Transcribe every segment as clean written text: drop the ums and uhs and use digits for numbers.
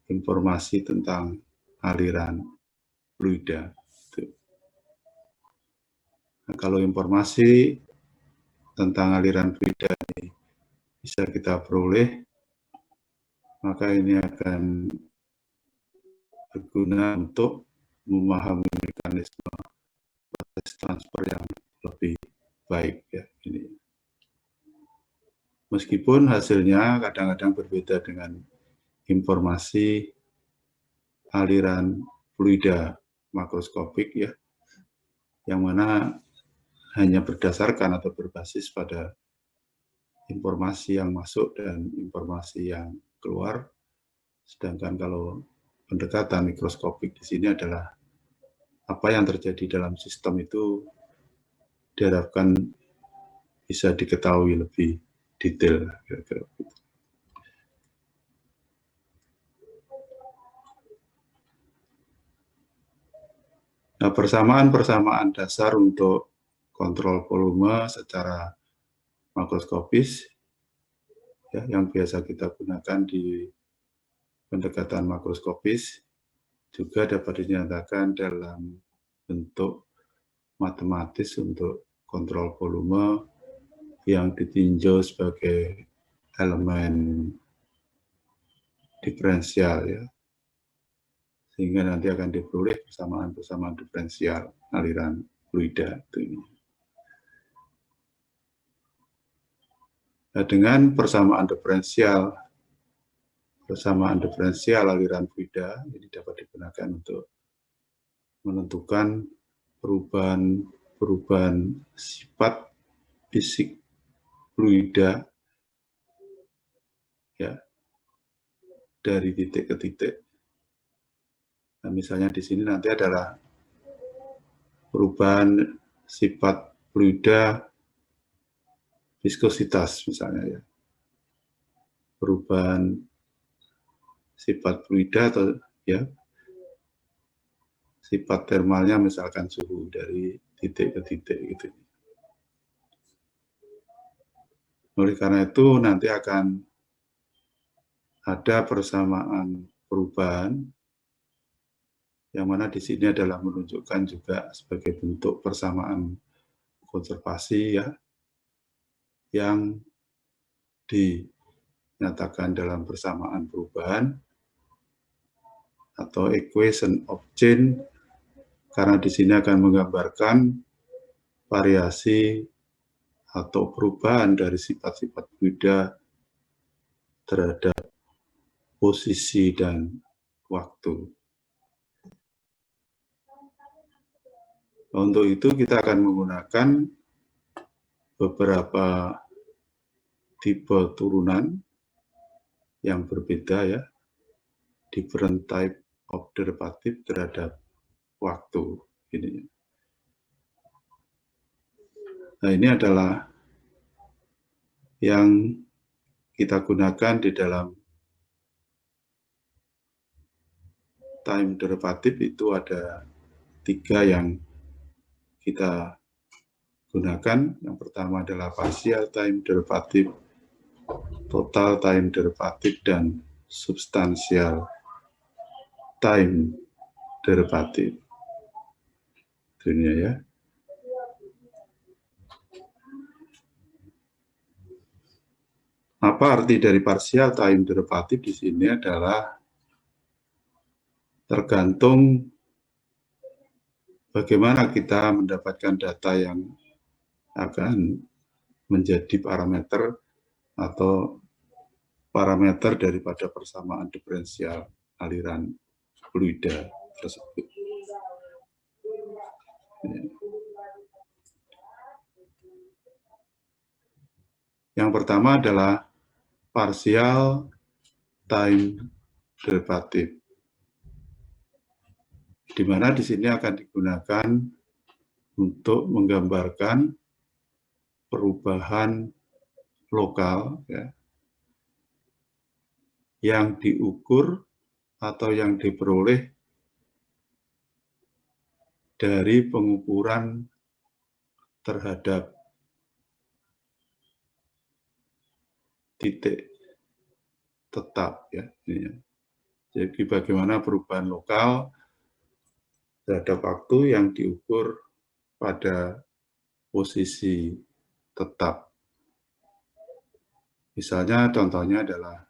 informasi tentang aliran fluida. Nah, kalau informasi tentang aliran fluida ini bisa kita peroleh, maka ini akan berguna untuk memahami mekanisme proses transfer yang lebih baik ya ini. Meskipun hasilnya kadang-kadang berbeda dengan informasi aliran fluida makroskopik ya, yang mana hanya berdasarkan atau berbasis pada informasi yang masuk dan informasi yang keluar. Sedangkan kalau pendekatan mikroskopik di sini adalah apa yang terjadi dalam sistem itu diharapkan bisa diketahui lebih detail kira-kira begitu. Nah, persamaan dasar untuk kontrol volume secara makroskopis ya, yang biasa kita gunakan di pendekatan makroskopis juga dapat dinyatakan dalam bentuk matematis untuk kontrol volume yang ditinjau sebagai elemen diferensial ya, sehingga nanti akan diperoleh persamaan diferensial aliran fluida itu. Nah, dengan persamaan diferensial aliran fluida ini dapat digunakan untuk menentukan perubahan sifat fisik fluida ya dari titik ke titik. Nah, misalnya di sini nanti adalah perubahan sifat fluida viskositas misalnya ya. Perubahan sifat fluida atau ya sifat termalnya misalkan suhu dari titik ke titik gitu. Oleh karena itu nanti akan ada persamaan perubahan yang mana di sini adalah menunjukkan juga sebagai bentuk persamaan konservasi ya, yang dinyatakan dalam persamaan perubahan atau equation of change, karena di sini akan menggambarkan variasi atau perubahan dari sifat-sifat fluida terhadap posisi dan waktu. Untuk itu kita akan menggunakan beberapa tipe turunan yang berbeda ya, different type of derivative terhadap waktu ini. Nah, ini adalah yang kita gunakan di dalam time derivative. Itu ada 3 yang kita gunakan. Yang pertama adalah partial time derivative, total time derivative, dan substantial time derivative. Dunia ya. Apa arti dari partial time derivative di sini adalah tergantung bagaimana kita mendapatkan data yang akan menjadi parameter atau parameter daripada persamaan diferensial aliran fluida tersebut. Yang pertama adalah partial time derivative, di mana di sini akan digunakan untuk menggambarkan perubahan lokal ya, yang diukur atau yang diperoleh dari pengukuran terhadap titik tetap ya. Jadi bagaimana perubahan lokal terhadap waktu yang diukur pada posisi tetap. Misalnya contohnya adalah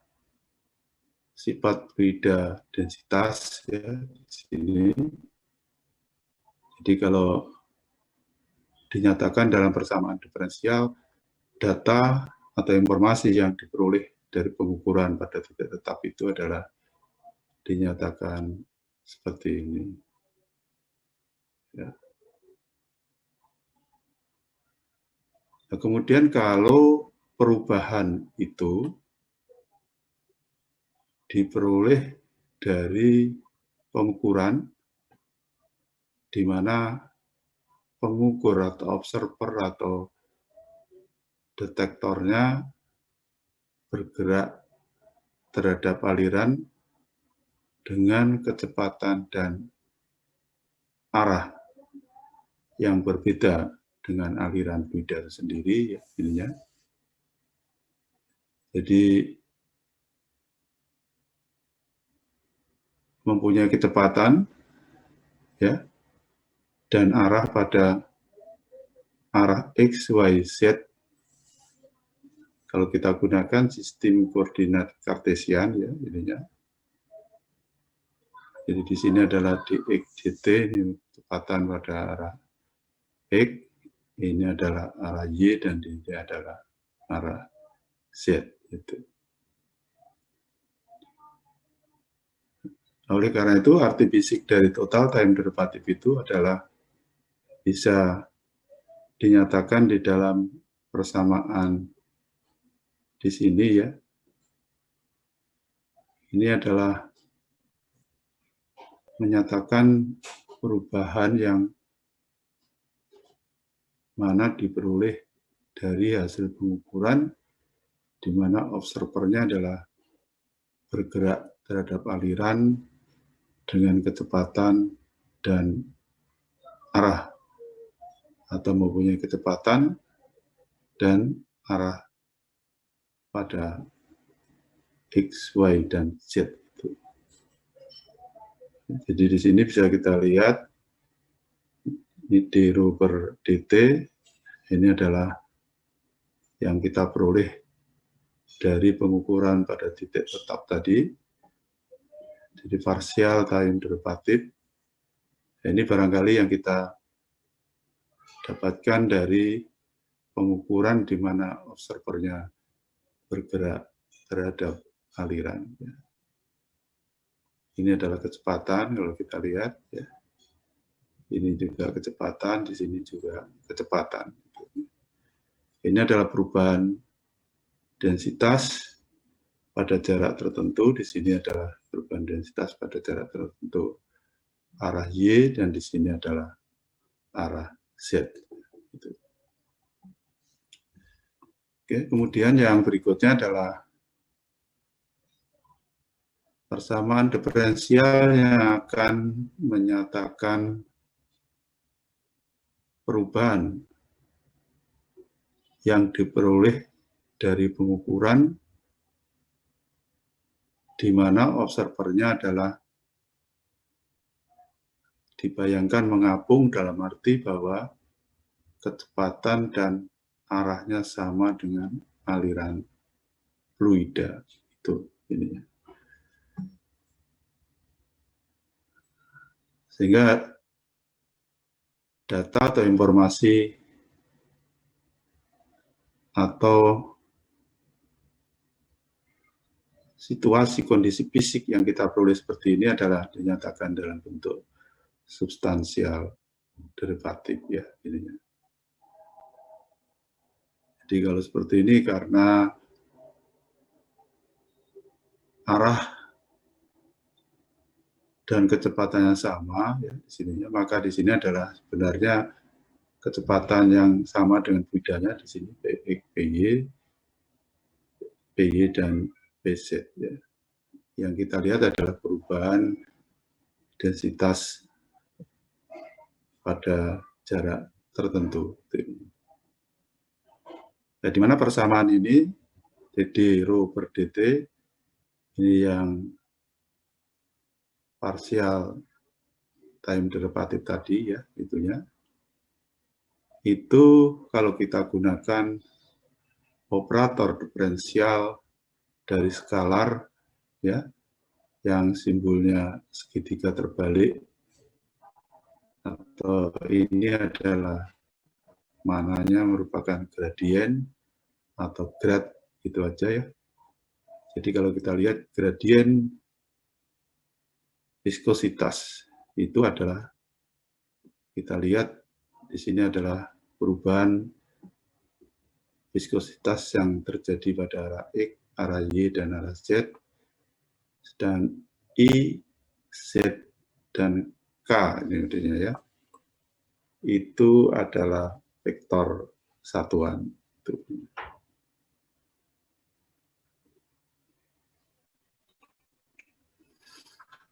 sifat fluida densitas ya di sini. Jadi kalau dinyatakan dalam persamaan diferensial, data atau informasi yang diperoleh dari pengukuran pada titik tetap itu adalah dinyatakan seperti ini. Ya. Nah, kemudian kalau perubahan itu diperoleh dari pengukuran di mana pengukur atau observer atau detektornya bergerak terhadap aliran dengan kecepatan dan arah yang berbeda dengan aliran fluida sendiri ya ininya. Jadi mempunyai kecepatan ya dan arah pada arah X, Y, Z. Kalau kita gunakan sistem koordinat kartesian ya ininya. Jadi di sini adalah dx dt, ini kecepatan pada arah X, ini adalah arah Y dan ini adalah arah Z. Gitu. Oleh karena itu arti fisik dari total time derivative itu adalah bisa dinyatakan di dalam persamaan di sini ya. Ini adalah menyatakan perubahan yang mana diperoleh dari hasil pengukuran di mana observernya adalah bergerak terhadap aliran dengan kecepatan dan arah atau mempunyai kecepatan dan arah pada X, Y, dan Z. Jadi di sini bisa kita lihat ini d rho per dt ini adalah yang kita peroleh dari pengukuran pada titik tetap tadi. Jadi partial time derivative. Ini barangkali yang kita dapatkan dari pengukuran di mana observernya bergerak terhadap aliran. Ini adalah kecepatan kalau kita lihat. Ya. Ini juga kecepatan, di sini juga kecepatan. Ini adalah perubahan densitas pada jarak tertentu. Di sini adalah perubahan densitas pada jarak tertentu arah Y dan di sini adalah arah Z. Oke, kemudian yang berikutnya adalah persamaan diferensial yang akan menyatakan perubahan yang diperoleh dari pengukuran di mana observernya adalah dibayangkan mengapung dalam arti bahwa kecepatan dan arahnya sama dengan aliran fluida itu ini. Sehingga data atau informasi atau situasi kondisi fisik yang kita peroleh seperti ini adalah dinyatakan dalam bentuk substansial derivatif ya ininya. Jadi kalau seperti ini karena arah dan kecepatannya sama ya di sininya, maka di sini adalah sebenarnya kecepatan yang sama dengan fluidanya di sini PY dan PZ ya. Yang kita lihat adalah perubahan densitas pada jarak tertentu. Nah, di mana persamaan ini, dd rho per dt, ini yang partial time derivative tadi ya, itunya. Itu kalau kita gunakan operator diferensial dari skalar ya, yang simbolnya segitiga terbalik, atau ini adalah mananya merupakan gradien atau grad, itu aja ya. Jadi kalau kita lihat gradien viskositas itu adalah, kita lihat di sini adalah perubahan viskositas yang terjadi pada arah X, arah Y, dan arah Z. Dan I, Z, dan K ini artinya ya, itu adalah vektor satuan.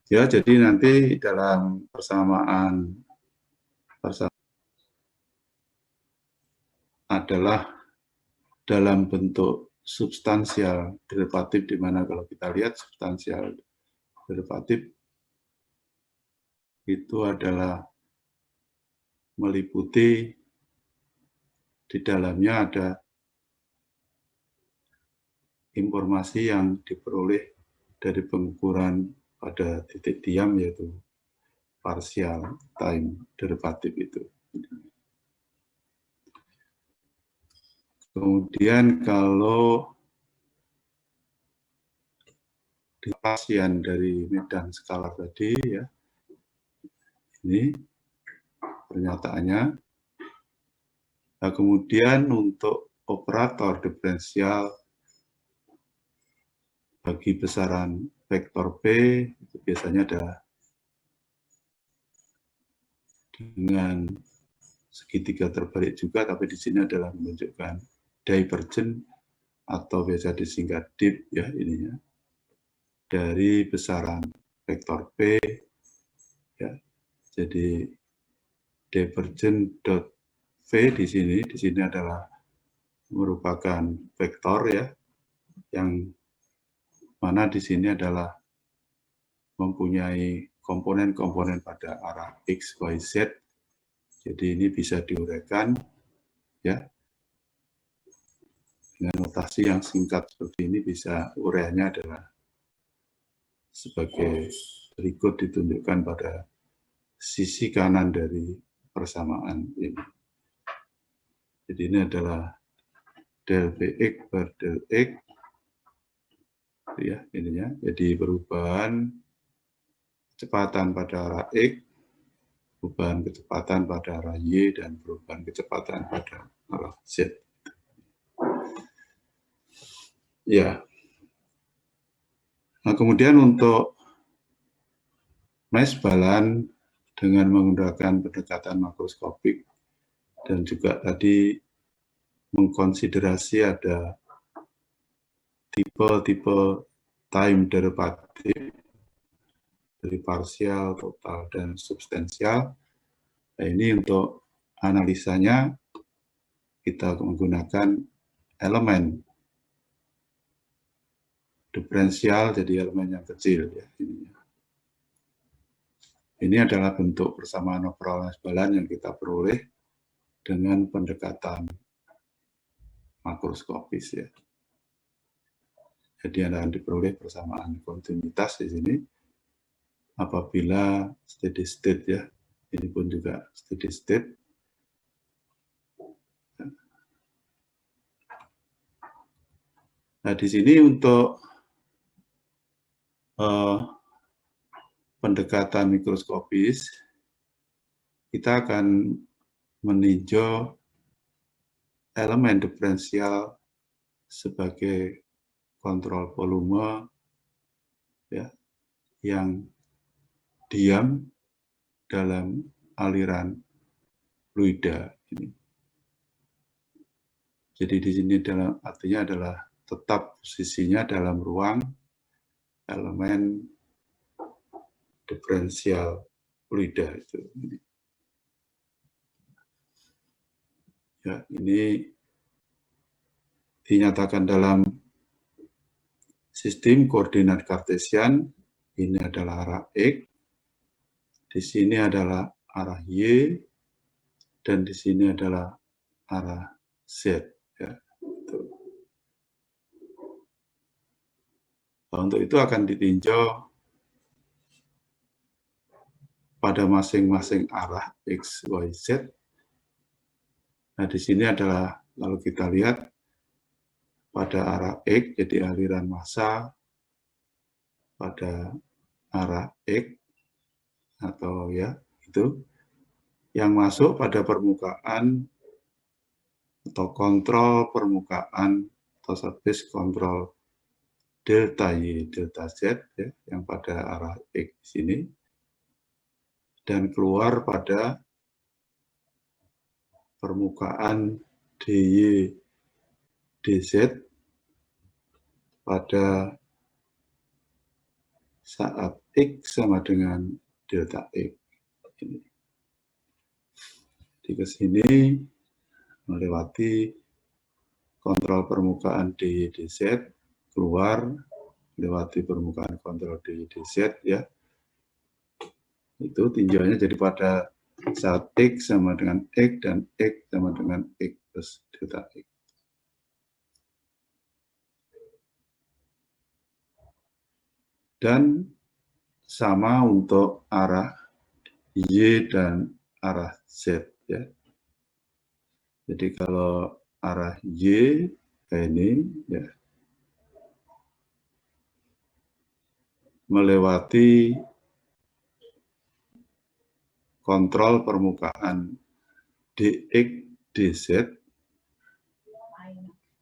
Ya, jadi nanti dalam persamaan adalah dalam bentuk substansial derivatif, di mana kalau kita lihat substansial derivatif itu adalah meliputi di dalamnya ada informasi yang diperoleh dari pengukuran pada titik diam, yaitu partial time derivatif itu. Kemudian kalau dipastian dari medan skalar tadi ya, ini pernyataannya. Nah, kemudian untuk operator diferensial bagi besaran vektor P itu biasanya ada dengan segitiga terbalik juga, tapi di sini adalah menunjukkan divergen atau biasa disingkat dip ya ininya, dari besaran vektor P ya. Jadi divergen dot V di sini adalah merupakan vektor ya, yang mana di sini adalah mempunyai komponen-komponen pada arah X, Y, Z. Jadi ini bisa diuraikan ya dengan notasi yang singkat seperti ini. Bisa uraiannya adalah sebagai berikut, ditunjukkan pada sisi kanan dari persamaan ini. Jadi ini adalah del Vx per del X ya ininya. Jadi perubahan kecepatan pada arah X, perubahan kecepatan pada arah Y, dan perubahan kecepatan pada arah Z. Ya. Nah, kemudian untuk mesh balance dengan menggunakan pendekatan makroskopik dan juga tadi mengkonsiderasi ada tipe-tipe time derivatif dari parsial, total, dan substansial. Nah, ini untuk analisanya kita menggunakan elemen diferensial, jadi elemen yang kecil ya. Ini adalah bentuk persamaan overall mesh balance yang kita peroleh dengan pendekatan makroskopis ya. Jadi akan diperoleh persamaan kontinuitas di sini apabila steady state ya. Ini pun juga steady state. Nah, di sini untuk pendekatan mikroskopis, kita akan meninjau elemen diferensial sebagai kontrol volume ya, yang diam dalam aliran fluida ini. Jadi di sini artinya adalah tetap posisinya dalam ruang elemen diferensial fluida itu. Ya, ini dinyatakan dalam sistem koordinat kartesian. Ini adalah arah X, Di sini adalah arah Y, dan di sini adalah arah Z. Ya. Untuk itu akan ditinjau pada masing-masing arah X, Y, Z. Nah, di sini adalah kalau kita lihat pada arah X, jadi aliran massa pada arah X, atau ya itu yang masuk pada permukaan atau kontrol permukaan atau surface kontrol delta Y, delta Z, ya, yang pada arah X di sini, dan keluar pada permukaan DY, DZ pada saat X sama dengan delta X. Ini. Di sini melewati kontrol permukaan DY, DZ, keluar melewati permukaan kontrol DY, DZ, ya. Itu tinjauannya jadi pada saat X sama dengan X dan X sama dengan X plus delta X. Dan sama untuk arah Y dan arah Z, ya. Jadi kalau arah Y kayak ini, ya, melewati kontrol permukaan DX, DZ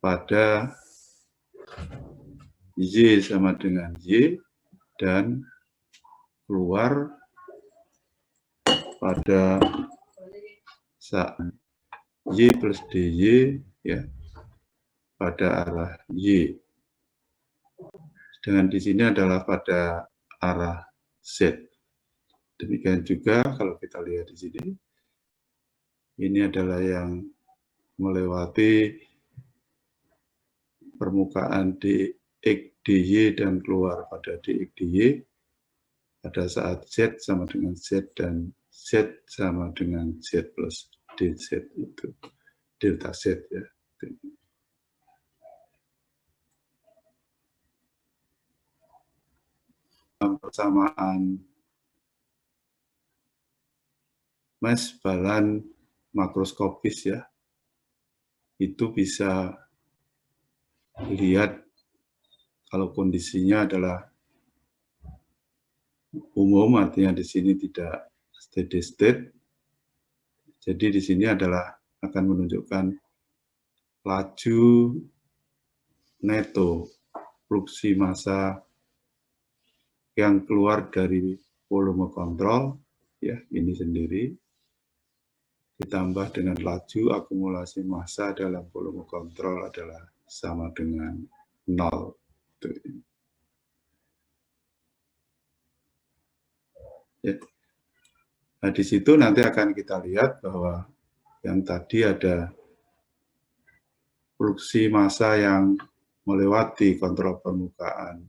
pada Y sama dengan Y dan keluar pada saat Y plus DY, ya, pada arah Y. Dengan di sini adalah pada arah Z. Demikian juga kalau kita lihat di sini, ini adalah yang melewati permukaan DX, DY dan keluar pada DX, DY pada saat Z sama dengan Z dan Z sama dengan Z plus DZ, itu delta Z, ya. Persamaan mesh balan makroskopis, ya, itu bisa lihat kalau kondisinya adalah umum, artinya di sini tidak steady state. Jadi di sini adalah akan menunjukkan laju neto fluksi massa yang keluar dari volume kontrol, ya, ini sendiri, ditambah dengan laju akumulasi massa dalam volume kontrol adalah sama dengan 0. Ya. Nah, di situ nanti akan kita lihat bahwa yang tadi ada fluksi massa yang melewati kontrol permukaan,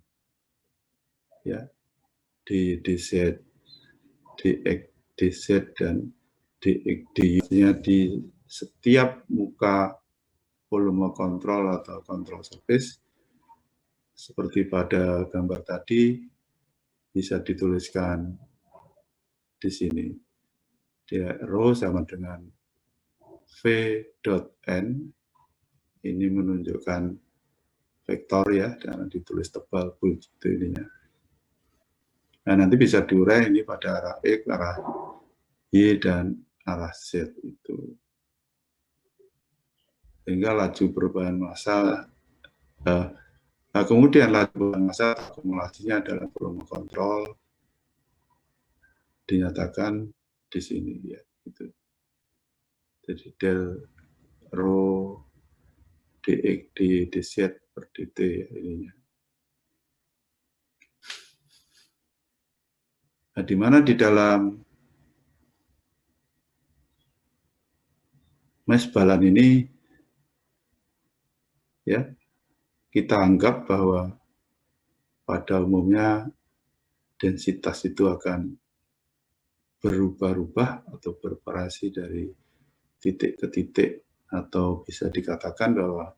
ya, di DZ, DX, DZ, dan DX, DY-nya di setiap muka volume kontrol atau kontrol surface, seperti pada gambar tadi, bisa dituliskan di sini. Dia rho sama dengan V dot N, ini menunjukkan vektor, ya, dan ditulis tebal begitu ininya. Nah, nanti bisa diurai ini pada arah X, arah Y, dan arah Z itu. Sehingga laju perubahan massa, nah kemudian laju perubahan massa akumulasinya adalah volume kontrol, dinyatakan di sini, ya, itu. Jadi del rho dx dy dz per dt, ya, ininya. Nah, di mana di dalam mesh balan ini, ya, kita anggap bahwa pada umumnya densitas itu akan berubah-ubah atau bervariasi dari titik ke titik, atau bisa dikatakan bahwa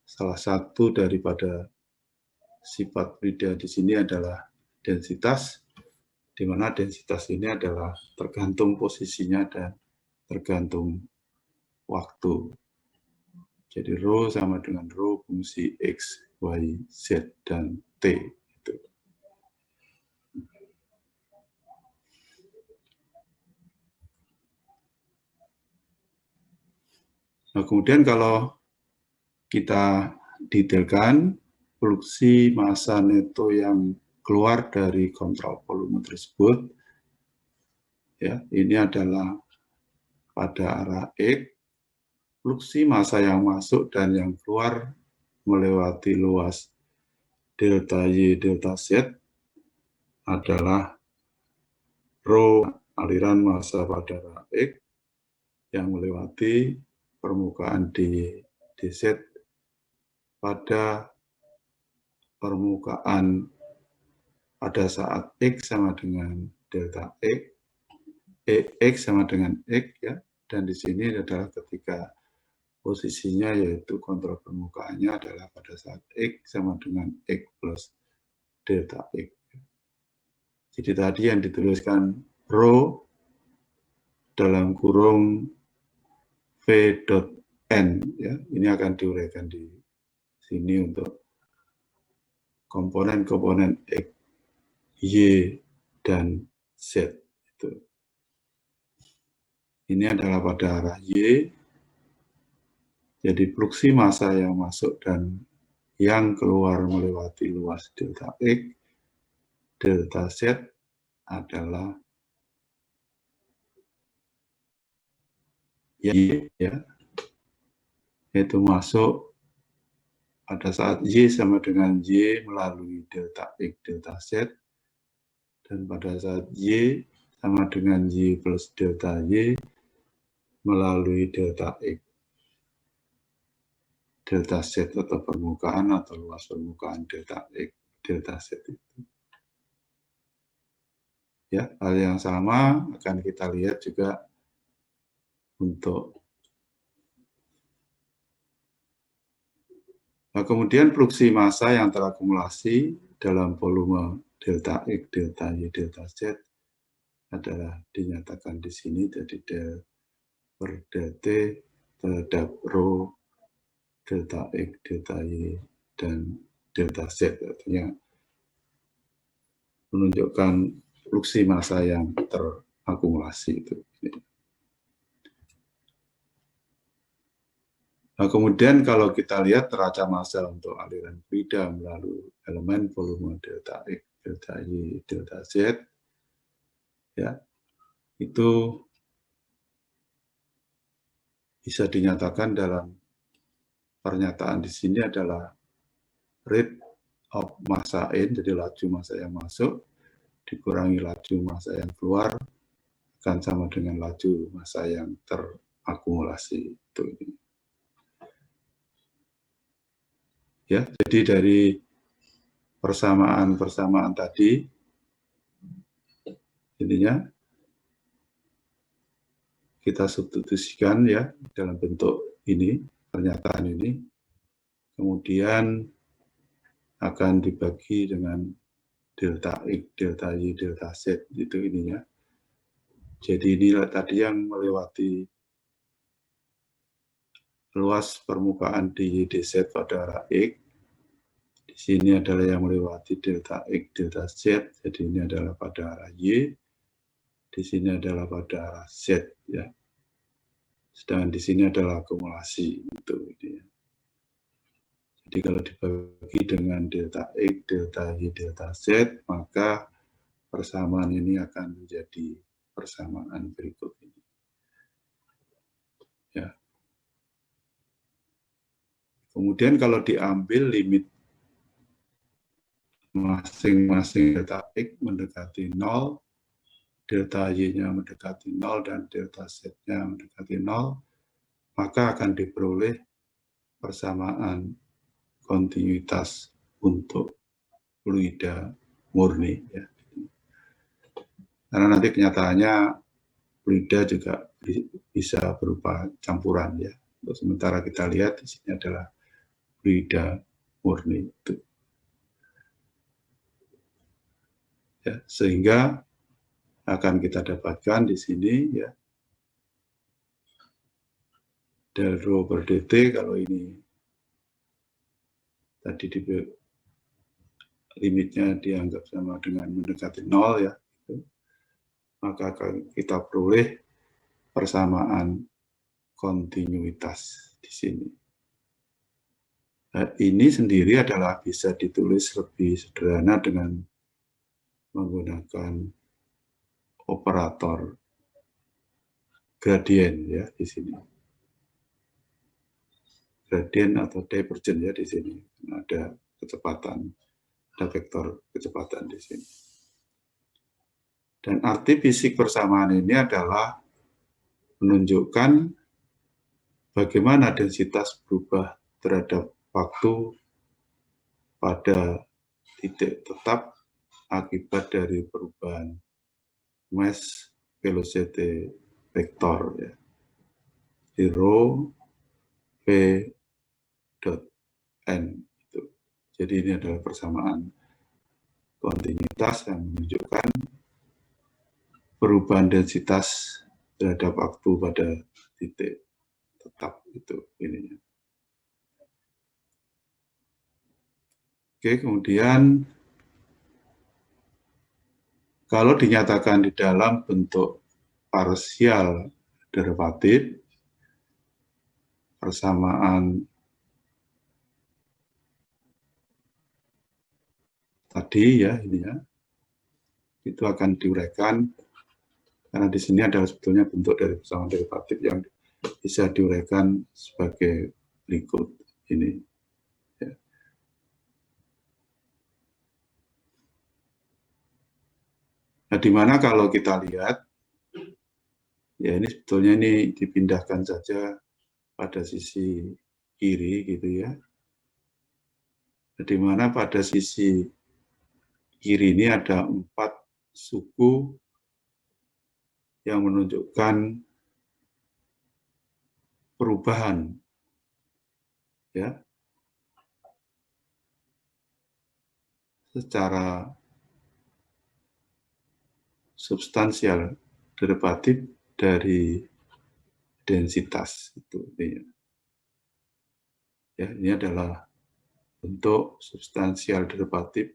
salah satu daripada sifat fluida di sini adalah densitas, di mana densitas ini adalah tergantung posisinya dan tergantung waktu. Jadi rho sama dengan rho fungsi X, Y, Z, dan T. Nah, kemudian kalau kita detailkan, fluksi massa neto yang keluar dari kontrol volume tersebut, ya, ini adalah pada arah X, fluksi massa yang masuk dan yang keluar melewati luas delta Y, delta Z adalah rho aliran massa pada arah X yang melewati permukaan dz pada permukaan pada saat X sama dengan delta X, X sama dengan X, ya, dan di sini adalah ketika posisinya yaitu kontrol permukaannya adalah pada saat X sama dengan X plus delta X. Jadi tadi yang dituliskan rho dalam kurung V dot N, ya, ini akan diuraikan di sini untuk komponen-komponen X, Y, dan Z. Itu. Ini adalah pada arah Y, jadi fluksi massa yang masuk dan yang keluar melewati luas delta X, delta Z adalah Y, ya, yaitu masuk pada saat Y sama dengan Y melalui delta X, delta Z, dan pada saat Y sama dengan Y plus delta Y melalui delta X, delta Z atau permukaan atau luas permukaan delta X, delta Z itu. Ya, hal yang sama akan kita lihat juga untuk. Nah, kemudian fluksi massa yang terakumulasi dalam volume delta X, delta Y, delta Z adalah dinyatakan di sini, jadi del per del T terhadap rho delta X, delta Y, dan delta Z, artinya menunjukkan fluksi massa yang terakumulasi itu. Nah, kemudian kalau kita lihat neraca massa untuk aliran fluida melalui elemen volume delta X, delta Y, delta Z, ya, itu bisa dinyatakan dalam pernyataan di sini adalah rate of massa in, jadi laju massa yang masuk dikurangi laju massa yang keluar akan sama dengan laju massa yang terakumulasi itu. Ya, jadi dari persamaan tadi, intinya kita substitusikan, ya, dalam bentuk ini, pernyataan ini, kemudian akan dibagi dengan delta X, delta Y, delta Z, itu ininya. Jadi inilah tadi yang melewati luas permukaan di dz pada arah X. Di sini adalah yang melewati delta X, delta Z, jadi ini adalah pada arah Y. Di sini adalah pada arah Z, ya. Sedangkan di sini adalah akumulasi itu. Jadi kalau dibagi dengan delta X, delta Y, delta Z, maka persamaan ini akan menjadi persamaan berikut ini. Ya. Kemudian kalau diambil limit masing-masing delta X mendekati 0, delta Y-nya mendekati 0, dan delta Z-nya mendekati 0, maka akan diperoleh persamaan kontinuitas untuk fluida murni. Ya. Karena nanti kenyataannya fluida juga bisa berupa campuran ya. Untuk sementara kita lihat di sini adalah fluida murni itu. Ya, sehingga akan kita dapatkan di sini ya del rho per dt, kalau ini tadi di limitnya dianggap sama dengan mendekati 0 ya, maka akan kita peroleh persamaan kontinuitas di sini. Nah, ini sendiri adalah bisa ditulis lebih sederhana dengan menggunakan operator gradien ya di sini. Gradien atau divergen ya di sini. Ada kecepatan, ada vektor kecepatan di sini. Dan arti fisik persamaan ini adalah menunjukkan bagaimana densitas berubah terhadap waktu pada titik tetap akibat dari perubahan mass velocity vector ya. Rho v dot n itu. Jadi ini adalah persamaan kontinuitas yang menunjukkan perubahan densitas terhadap waktu pada titik tetap itu ininya. Oke, kemudian kalau dinyatakan di dalam bentuk parsial derivatif, persamaan tadi ya ini ya, itu akan diuraikan karena di sini adalah sebetulnya bentuk dari persamaan derivatif yang bisa diuraikan sebagai berikut ini. Ya. Nah, di mana kalau kita lihat, ya ini sebetulnya ini dipindahkan saja pada sisi kiri gitu ya. Di mana pada sisi kiri ini ada 4 suku yang menunjukkan perubahan ya secara substansial derivatif dari densitas itu ya. Ini adalah bentuk substansial derivatif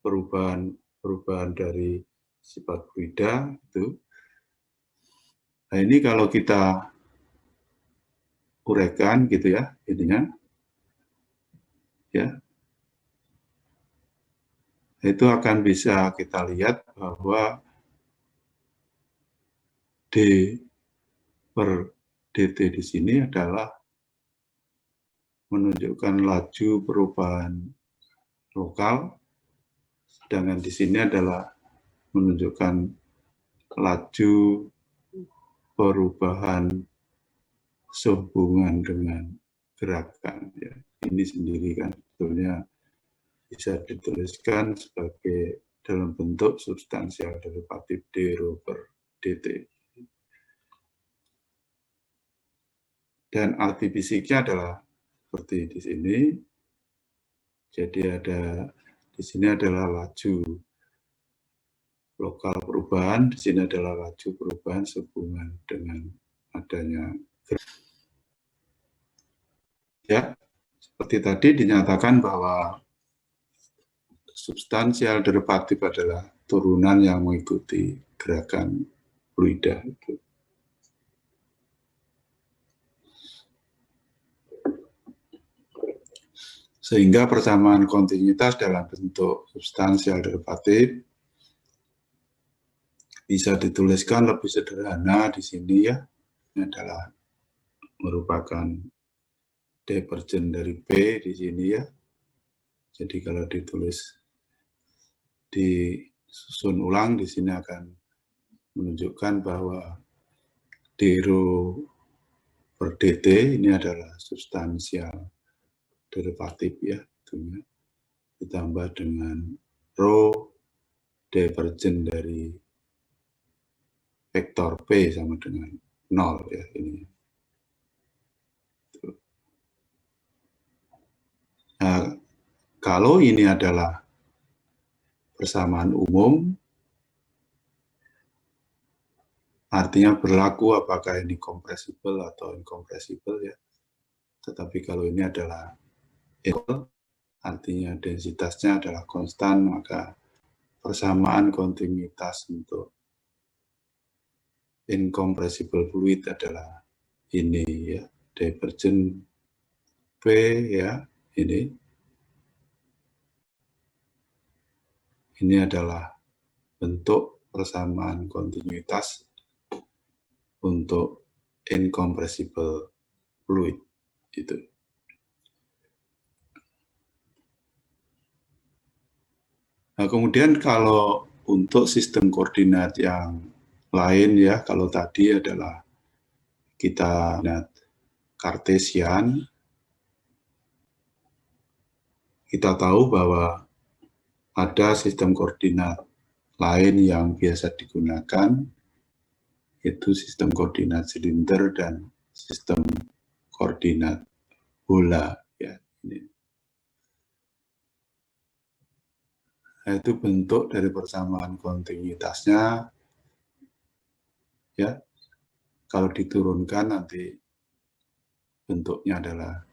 perubahan dari sifat fluida itu. Nah, ini kalau kita uraikan gitu ya, ininya ya. Itu akan bisa kita lihat bahwa d per dt di sini adalah menunjukkan laju perubahan lokal, sedangkan di sini adalah menunjukkan laju perubahan sehubungan dengan gerakan. Ya. Ini sendiri kan sebetulnya bisa dituliskan sebagai dalam bentuk substansial derivatif d rho per dt. Dan arti fisiknya adalah seperti di sini. Jadi ada di sini adalah laju lokal perubahan, di sini adalah laju perubahan sehubungan dengan adanya gerakan. Ya, seperti tadi dinyatakan bahwa substansial derivatif adalah turunan yang mengikuti gerakan fluida itu. Sehingga persamaan kontinuitas dalam bentuk substansial derivatif bisa dituliskan lebih sederhana di sini ya. Ini adalah merupakan divergen dari P di sini ya. Jadi kalau ditulis disusun ulang di sini akan menunjukkan bahwa d rho per dt ini adalah substansial derivatif ya, ditambah dengan rho divergen dari vektor P sama dengan 0 ya ini. Nah, kalau ini adalah persamaan umum, artinya berlaku apakah ini kompresibel atau inkompresibel ya. Tetapi kalau ini adalah equal, artinya densitasnya adalah konstan, maka persamaan kontinuitas untuk incompressible fluid adalah ini ya, divergen P ya, ini adalah bentuk persamaan kontinuitas untuk incompressible fluid itu. Nah, kemudian kalau untuk sistem koordinat yang lain ya, kalau tadi adalah kita lihat Kartesian, kita tahu bahwa ada sistem koordinat lain yang biasa digunakan, yaitu sistem koordinat silinder dan sistem koordinat bola ya. Nah, itu bentuk dari persamaan kontinuitasnya ya. Kalau diturunkan nanti bentuknya adalah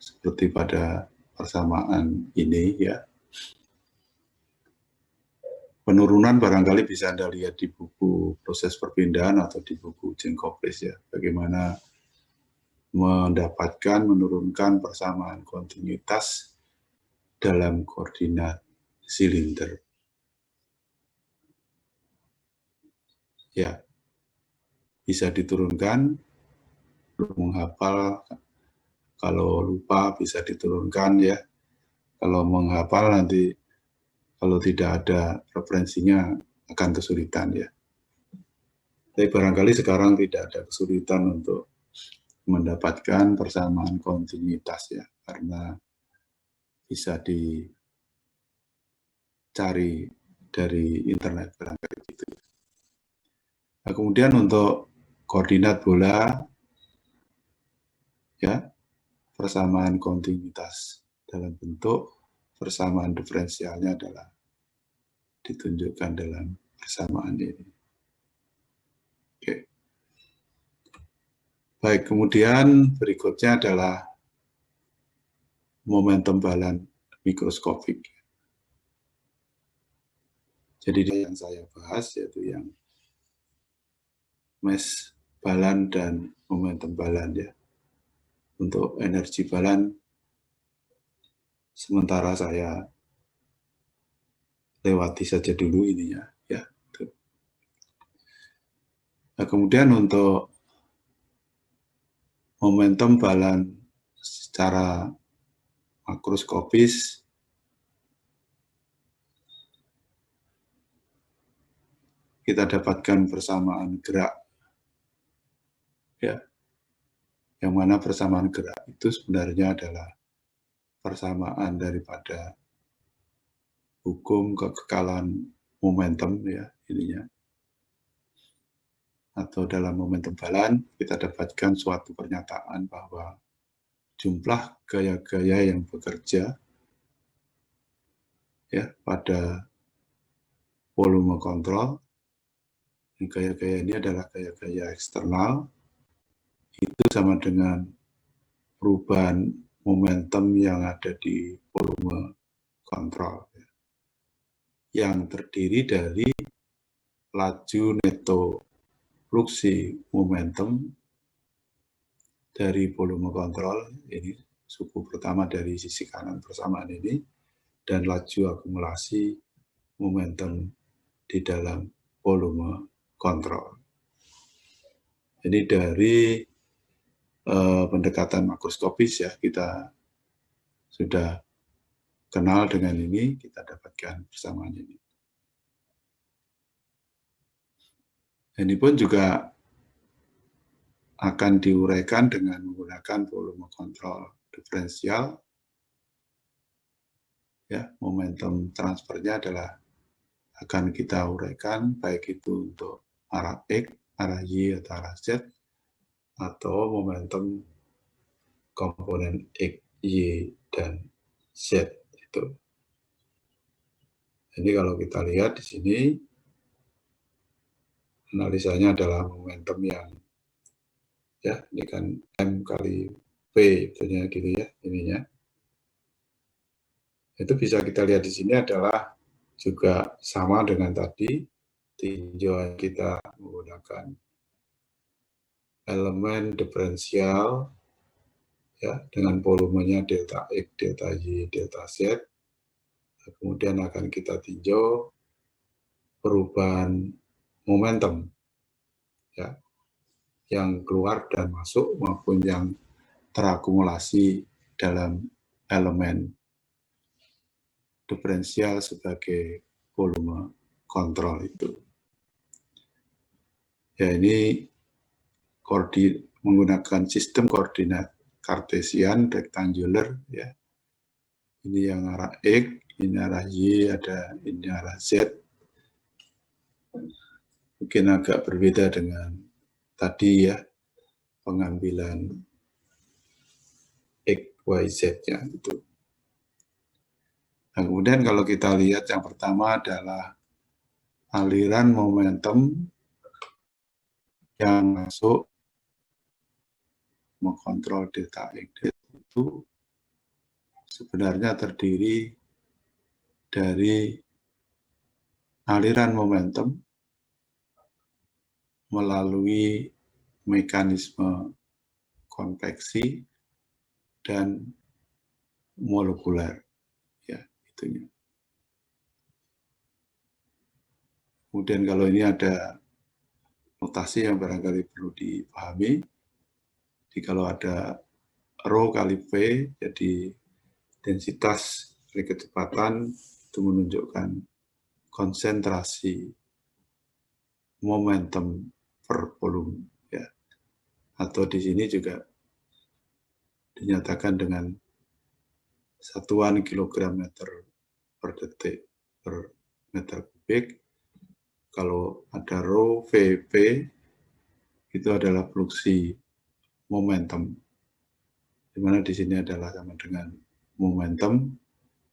seperti pada persamaan ini ya. Penurunan barangkali bisa Anda lihat di buku proses perpindahan atau di buku Jenkoplis ya. Bagaimana menurunkan persamaan kontinuitas dalam koordinat silinder. Ya, bisa diturunkan, menghafal, kalau lupa bisa diturunkan ya. Kalau menghafal nanti kalau tidak ada referensinya akan kesulitan ya. Tapi barangkali sekarang tidak ada kesulitan untuk mendapatkan persamaan kontinuitas ya, karena bisa dicari dari internet barangkali gitu. Nah, kemudian untuk koordinat bola ya, persamaan kontinuitas dalam bentuk persamaan diferensialnya adalah ditunjukkan dalam persamaan ini. Oke. Baik, kemudian berikutnya adalah momentum balan mikroskopik. Jadi yang saya bahas yaitu yang mass balan dan momentum balan ya. Untuk energi balan sementara saya lewati saja dulu ininya ya. Nah, kemudian untuk momentum balan secara makroskopis kita dapatkan persamaan gerak ya, yang mana persamaan gerak itu sebenarnya adalah persamaan daripada hukum kekekalan momentum ya ininya. Atau dalam momentum balan kita dapatkan suatu pernyataan bahwa jumlah gaya-gaya yang bekerja ya pada volume kontrol, gaya-gaya ini adalah gaya-gaya eksternal, itu sama dengan perubahan momentum yang ada di volume kontrol ya, yang terdiri dari laju neto fluksi momentum dari volume kontrol ini, suku pertama dari sisi kanan persamaan ini, dan laju akumulasi momentum di dalam volume kontrol. Jadi dari pendekatan makroskopis ya, kita sudah kenal dengan ini, kita dapatkan persamaan ini. Ini pun juga akan diuraikan dengan menggunakan volume kontrol diferensial. Ya, momentum transfernya adalah akan kita uraikan baik itu untuk arah X, arah Y, atau arah Z, atau momentum komponen X, Y, dan Z itu. Jadi kalau kita lihat di sini, analisanya adalah momentum yang, ya, ini kan M kali V, itunya gitu ya, ininya. Itu bisa kita lihat di sini adalah juga sama dengan tadi, tinjauan kita menggunakan elemen diferensial, ya, dengan volumenya delta X, delta Y, delta Z. Kemudian akan kita tinjau perubahan momentum, ya, yang keluar dan masuk maupun yang terakumulasi dalam elemen diferensial sebagai volume kontrol itu. Ya, ini menggunakan sistem koordinat Cartesian rectangular, ya. Ini yang arah X, ini arah Y, ini arah Z. Mungkin agak berbeda dengan tadi, ya, pengambilan X, Y, Z-nya itu. Nah, kemudian kalau kita lihat yang pertama adalah aliran momentum yang masuk mengontrol delta X itu sebenarnya terdiri dari aliran momentum melalui mekanisme konveksi dan molekuler, ya, itunya. Kemudian kalau ini ada notasi yang barangkali perlu dipahami. Jadi kalau ada rho kali V, jadi densitas dari kecepatan itu menunjukkan konsentrasi momentum per volume, ya. Atau di sini juga dinyatakan dengan satuan kilogram meter per detik per meter kubik. Kalau ada rho VP itu adalah fluksi momentum, di mana di sini adalah sama dengan momentum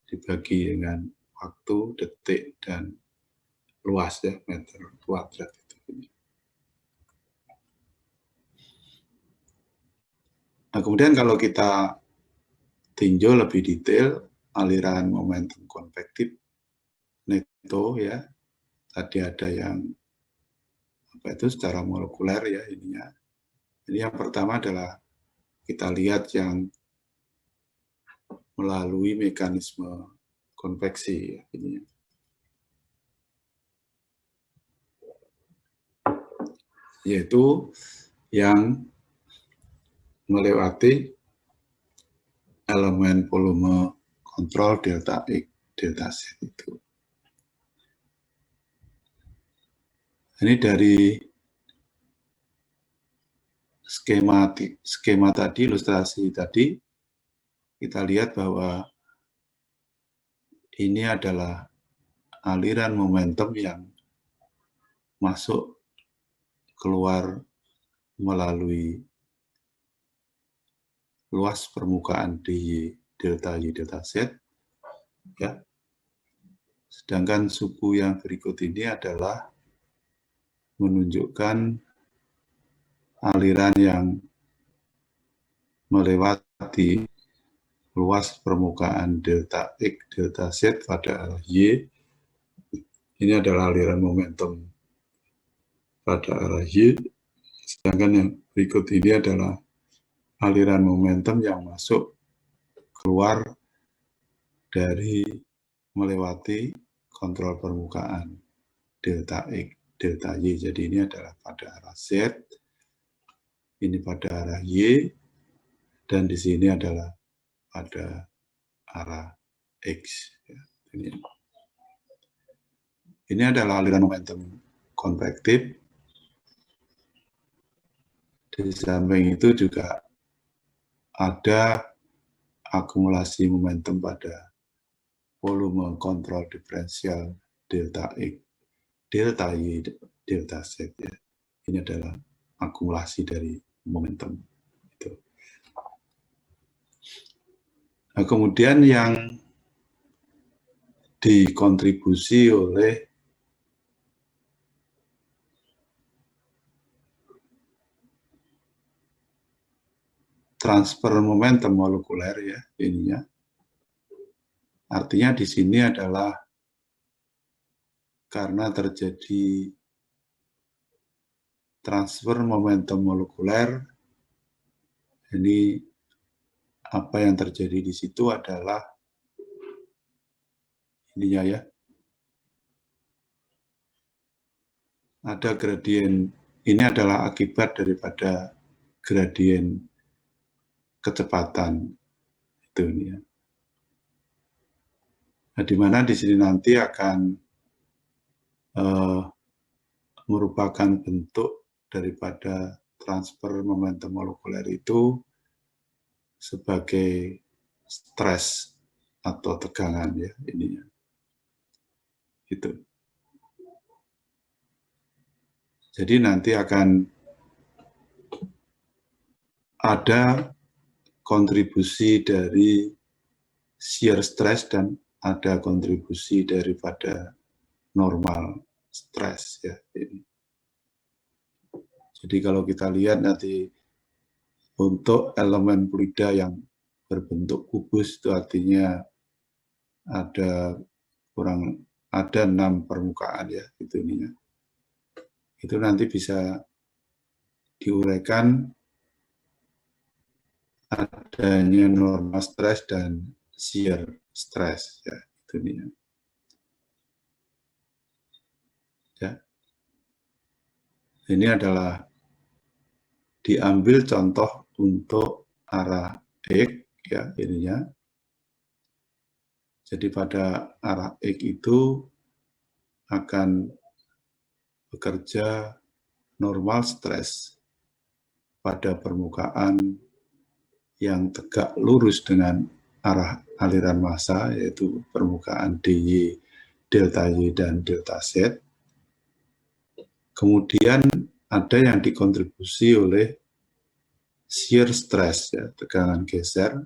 dibagi dengan waktu, detik, dan luas, ya, meter kuadrat. Nah, kemudian kalau kita tinjau lebih detail aliran momentum konvektif neto, ya, tadi ada yang apa itu secara molekuler, ya, ininya. Jadi yang pertama adalah kita lihat yang melalui mekanisme konveksi, ya, ininya. Yaitu yang melewati elemen volume kontrol delta X, delta Z itu. Ini dari skema tadi, ilustrasi tadi, kita lihat bahwa ini adalah aliran momentum yang masuk keluar melalui luas permukaan dy, delta Y, delta Z, ya. Sedangkan suku yang berikut ini adalah menunjukkan aliran yang melewati luas permukaan delta X, delta Z pada arah Y. Ini adalah aliran momentum pada arah Y. Sedangkan yang berikut ini adalah aliran momentum yang masuk keluar dari melewati kontrol permukaan delta X, delta Y. Jadi ini adalah pada arah Z, ini pada arah Y, dan di sini adalah pada arah X. Ini adalah aliran momentum konvektif. Di samping itu juga ada akumulasi momentum pada volume kontrol diferensial delta X, delta Y, delta Z ya. Ini adalah akumulasi dari momentum itu. Nah, kemudian yang dikontribusi oleh transfer momentum molekuler ya ininya. Artinya di sini adalah karena terjadi transfer momentum molekuler, ini apa yang terjadi di situ adalah ininya ya. Ada gradien, ini adalah akibat daripada gradien kecepatan itu ini ya. Nah, di mana di sini nanti akan merupakan bentuk daripada transfer momentum molekuler itu sebagai stres atau tegangan ya ininya. Gitu. Jadi nanti akan ada kontribusi dari shear stress dan ada kontribusi daripada normal stress ya ini. Jadi kalau kita lihat nanti untuk elemen fluida yang berbentuk kubus itu artinya ada 6 permukaan ya itu ininya. Itu nanti bisa diuraikan adanya normal stress dan shear stress ya itu ininya. Ya. Ini adalah diambil contoh untuk arah X ya ininya. Jadi pada arah X itu akan bekerja normal stress pada permukaan yang tegak lurus dengan arah aliran massa, yaitu permukaan dy, delta y, dan delta z. Kemudian ada yang dikontribusi oleh shear stress, ya, tegangan geser,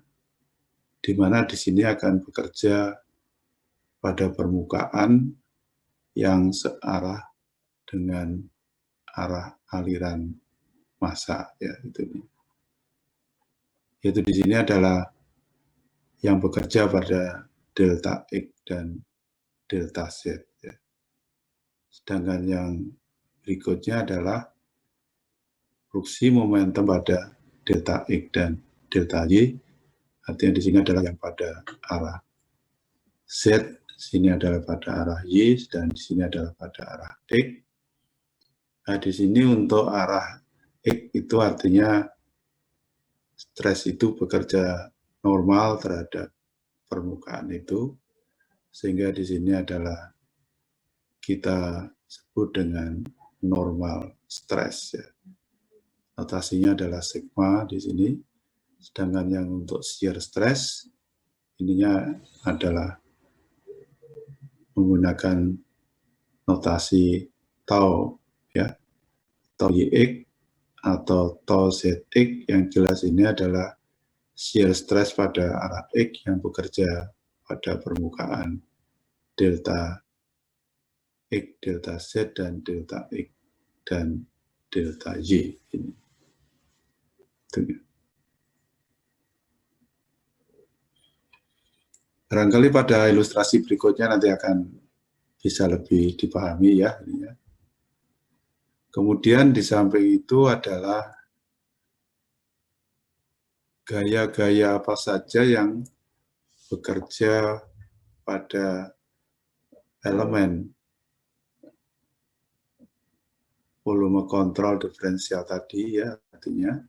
di mana di sini akan bekerja pada permukaan yang searah dengan arah aliran massa, ya itu. Yaitu di sini adalah yang bekerja pada delta X dan delta Z. Ya. Sedangkan yang berikutnya adalah fluksi momentum pada delta X dan delta Y. Artinya di sini adalah yang pada arah Z, sini adalah pada arah Y, dan di sini adalah pada arah X. Nah, di sini untuk arah X itu artinya stres itu bekerja normal terhadap permukaan itu, sehingga di sini adalah kita sebut dengan normal stres. Ya. Notasinya adalah sigma di sini, sedangkan yang untuk shear stress ininya adalah menggunakan notasi tau ya, tau yx atau tau zx. Yang jelas ini adalah shear stress pada arah X yang bekerja pada permukaan delta X, delta Z, dan delta X, dan delta Y. Ini. Barangkali pada ilustrasi berikutnya nanti akan bisa lebih dipahami ya. Kemudian di samping itu adalah gaya-gaya apa saja yang bekerja pada elemen volume kontrol diferensial tadi ya, artinya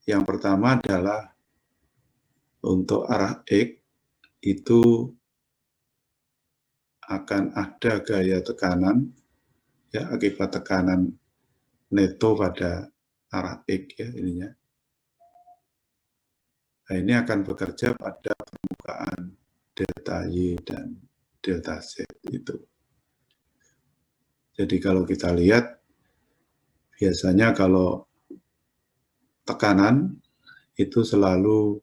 yang pertama adalah untuk arah X itu akan ada gaya tekanan ya akibat tekanan neto pada arah X ya ininya. Nah, ini akan bekerja pada permukaan delta Y dan delta Z itu. Jadi kalau kita lihat, biasanya kalau tekanan itu selalu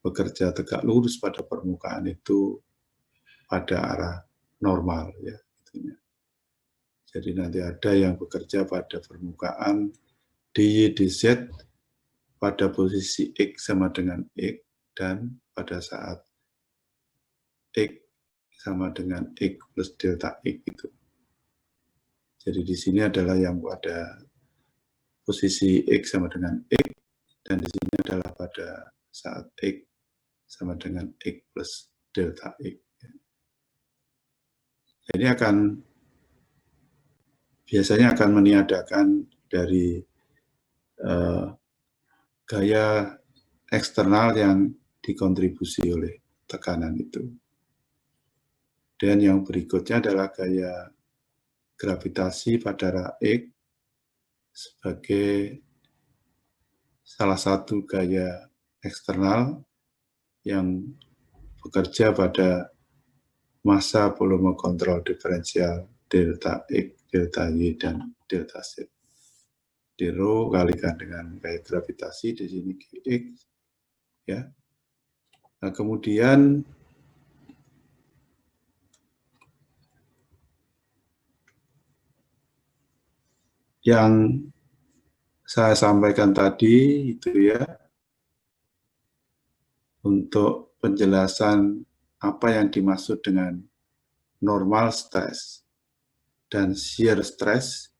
bekerja tegak lurus pada permukaan itu pada arah normal, ya. Jadi nanti ada yang bekerja pada permukaan dy dz pada posisi x sama dengan x, dan pada saat x sama dengan x plus delta x itu. Jadi di sini adalah yang pada posisi x sama dengan x, dan di sini adalah pada saat x sama dengan x plus delta x. Ini biasanya akan meniadakan dari gaya eksternal yang dikontribusi oleh tekanan itu. Dan yang berikutnya adalah gaya gravitasi pada arah X sebagai salah satu gaya eksternal yang bekerja pada massa volume kontrol diferensial delta X, delta Y, dan delta Z. Di rho kalikan dengan gaya gravitasi, di sini Gx, ya. Nah, kemudian yang saya sampaikan tadi itu, ya, untuk penjelasan apa yang dimaksud dengan normal stress dan shear stress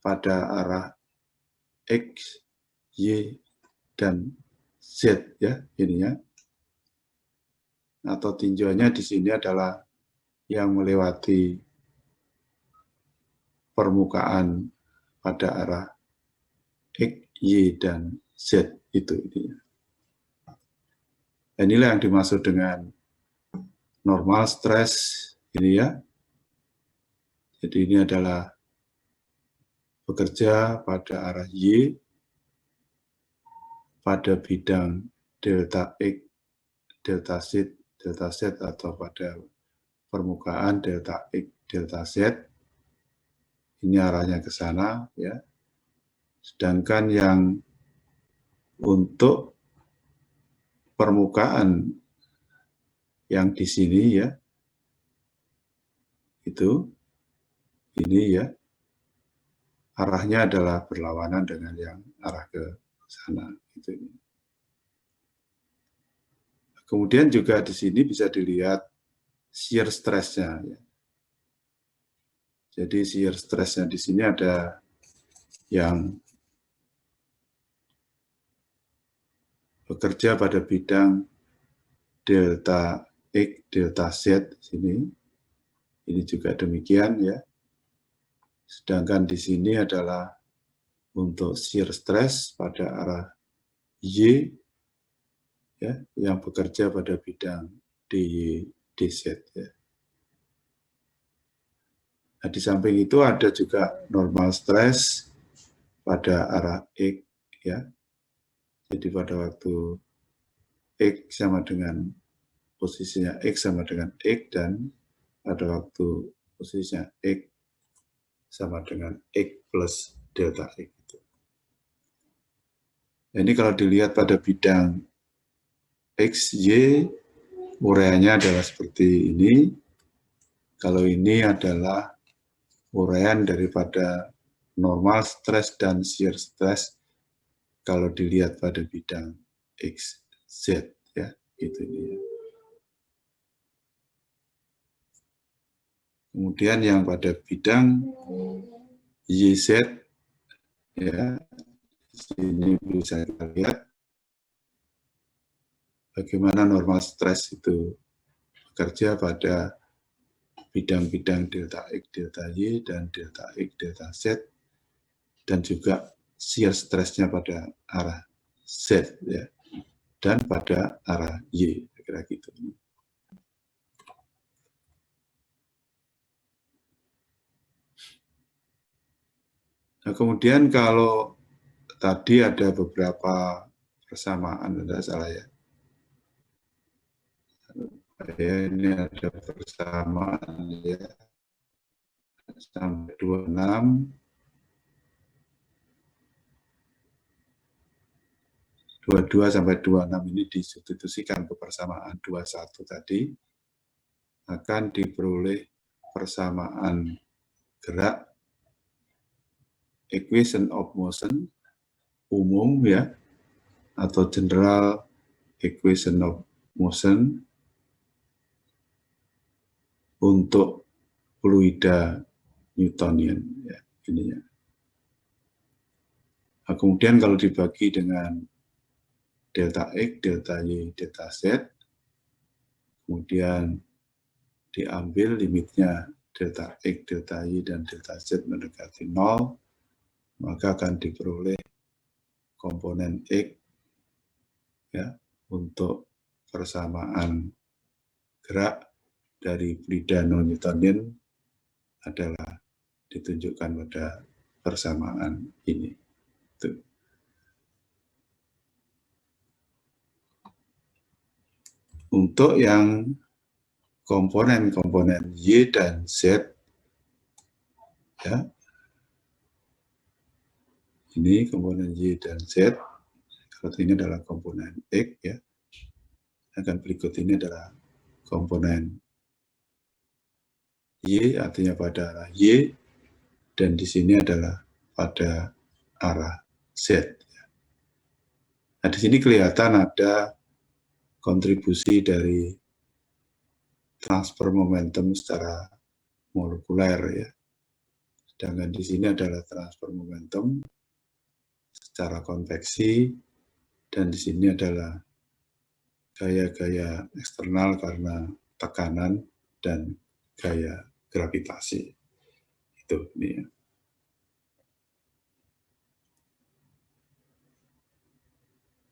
pada arah X, Y, dan Z, ya, ini, ya. Atau tinjauannya di sini adalah yang melewati permukaan pada arah X, Y, dan Z itu. Inilah yang dimaksud dengan normal stress ini, ya. Jadi ini adalah bekerja pada arah Y pada bidang delta X, delta Z, atau pada permukaan delta X, delta Z. Ini arahnya ke sana, ya. Sedangkan yang untuk permukaan yang di sini, ya, itu ini, ya, arahnya adalah berlawanan dengan yang arah ke sana. Gitu. Kemudian juga di sini bisa dilihat shear stress-nya. Ya. Jadi shear stress-nya di sini ada yang bekerja pada bidang delta X, delta Z sini. Ini juga demikian, ya. Sedangkan di sini adalah untuk shear stress pada arah Y, ya, yang bekerja pada bidang dy dz, ya. Nah, di samping itu ada juga normal stress pada arah X, ya. Jadi pada waktu X sama dengan posisinya X sama dengan X, dan pada waktu posisinya X sama dengan X plus delta X. Nah, ini kalau dilihat pada bidang X, Y, ureanya adalah seperti ini. Kalau ini adalah uraian daripada normal stress dan shear stress kalau dilihat pada bidang X, Z, ya, gitu ini. Kemudian yang pada bidang Y, Z, ya, sini bisa kita lihat bagaimana normal stress itu bekerja pada bidang-bidang delta X, delta Y, dan delta X, delta Z, dan juga shear stress-nya pada arah Z, ya, dan pada arah Y, kira-kira gitu. Nah, kemudian kalau tadi ada beberapa persamaan, tidak salah, ya. Ini ada persamaan, ya, sampai 26, 22 sampai 26 ini disubstitusikan ke persamaan 21 tadi, akan diperoleh persamaan gerak equation of motion umum ya, atau general equation of motion untuk fluida Newtonian ya, ini ya. Nah, kemudian kalau dibagi dengan delta X, delta Y, delta Z, kemudian diambil limitnya delta X, delta Y, dan delta Z mendekati 0, maka akan diperoleh komponen X ya, untuk persamaan gerak dari fluida non-Newtonian adalah ditunjukkan pada persamaan ini. Tuh. Untuk yang komponen-komponen Y dan Z, ya, ini komponen Y dan Z, kalau ini adalah komponen X, ya, dan berikut ini adalah komponen Y, artinya pada arah Y, dan di sini adalah pada arah Z. Nah, di sini kelihatan ada kontribusi dari transfer momentum secara molekuler ya. Sedangkan di sini adalah transfer momentum secara konveksi, dan di sini adalah gaya-gaya eksternal karena tekanan dan gaya gravitasi. Itu ini ya.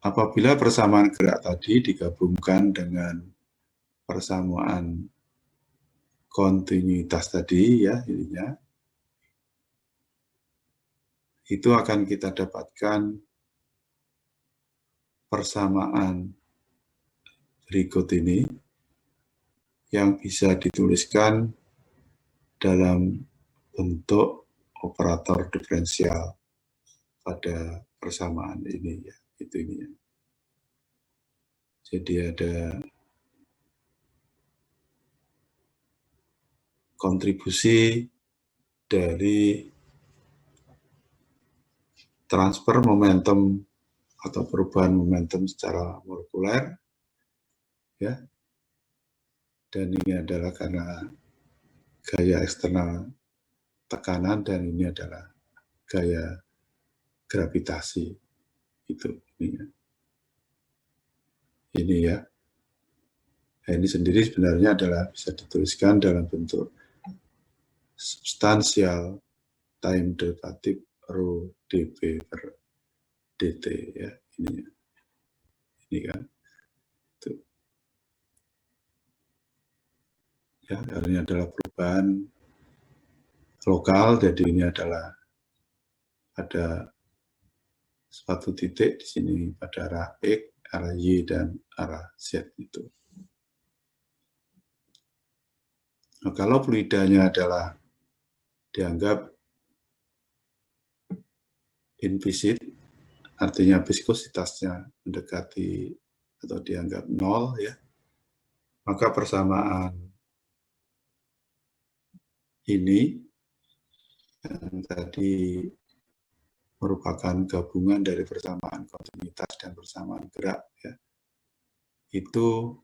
Apabila persamaan gerak tadi digabungkan dengan persamaan kontinuitas tadi ya, ininya, itu akan kita dapatkan persamaan berikut ini yang bisa dituliskan dalam bentuk operator diferensial pada persamaan ini ya, itu ini ya. Jadi ada kontribusi dari transfer momentum atau perubahan momentum secara molekuler ya, dan ini adalah karena gaya eksternal tekanan, dan ini adalah gaya gravitasi. Itu ini ya. Ini ya. Nah, ini sendiri sebenarnya adalah bisa dituliskan dalam bentuk substansial time derivative rho dv per dt ya, ini ya. Ini kan. Tuh. Ya, ini adalah perubahan lokal, jadi ini adalah ada suatu titik di sini pada arah X, arah Y, dan arah Z itu. Nah, kalau fluidanya adalah dianggap invisit, artinya viskositasnya mendekati atau dianggap 0 ya, maka persamaan ini yang tadi merupakan gabungan dari persamaan kontinuitas dan persamaan gerak ya, itu